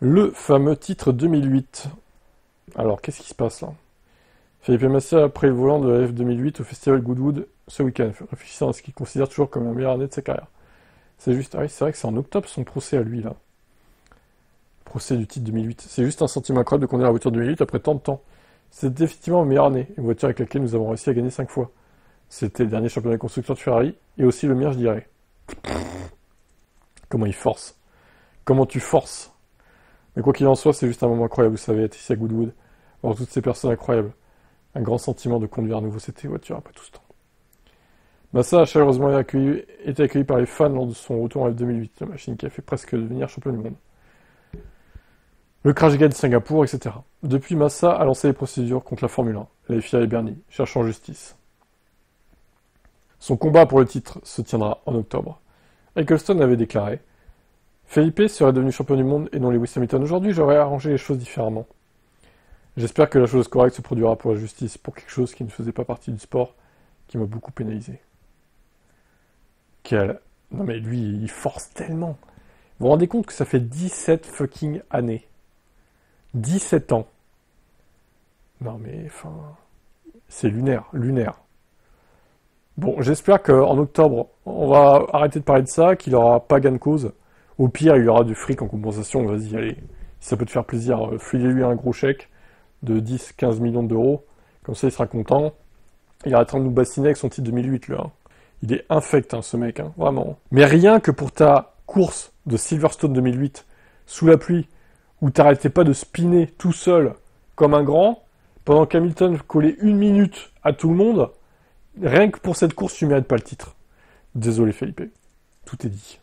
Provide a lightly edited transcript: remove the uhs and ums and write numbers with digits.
Le fameux titre 2008. Alors, qu'est-ce qui se passe là? Felipe Massa a pris le volant de la F 2008 au festival Goodwood ce week-end, réfléchissant à ce qu'il considère toujours comme la meilleure année de sa carrière. C'est juste, ah oui, c'est vrai que c'est en octobre son procès à lui là. Procès du titre 2008. C'est juste un sentiment incroyable de conduire la voiture 2008 après tant de temps. C'est effectivement la meilleure année, une voiture avec laquelle nous avons réussi à gagner 5 fois. C'était le dernier championnat de constructeur de Ferrari, et aussi le mien, je dirais. Comment il force? Comment tu forces? Mais quoi qu'il en soit, c'est juste un moment incroyable, vous savez, être ici à Goodwood, voir toutes ces personnes incroyables. Un grand sentiment de conduire à nouveau cette voiture après tout ce temps. Massa a chaleureusement été accueilli par les fans lors de son retour en F2008, la machine qui a fait presque devenir champion du monde. Le crash gate de Singapour, etc. Depuis, Massa a lancé les procédures contre la Formule 1, la FIA et Bernie, cherchant justice. Son combat pour le titre se tiendra en octobre. Ecclestone avait déclaré « Felipe serait devenu champion du monde et non Lewis Hamilton. Aujourd'hui, j'aurais arrangé les choses différemment. J'espère que la chose correcte se produira pour la justice, pour quelque chose qui ne faisait pas partie du sport, qui m'a beaucoup pénalisé. » Quel... Non mais lui, il force tellement. Vous vous rendez compte que ça fait 17 fucking années. 17 ans. Non mais, enfin... C'est lunaire, lunaire. Bon, j'espère qu'en octobre, on va arrêter de parler de ça, qu'il n'aura pas gain de cause. Au pire, il y aura du fric en compensation. Vas-y, allez, si ça peut te faire plaisir, filez-lui un gros chèque de 10-15 millions d'euros. Comme ça, il sera content. Il arrêtera de nous bassiner avec son titre 2008, là. Il est infect, hein, ce mec, hein, vraiment. Mais rien que pour ta course de Silverstone 2008, sous la pluie, où t'arrêtais pas de spinner tout seul, comme un grand, pendant qu'Hamilton collait 1 minute à tout le monde, rien que pour cette course, tu mérites pas le titre. Désolé, Felipe. Tout est dit.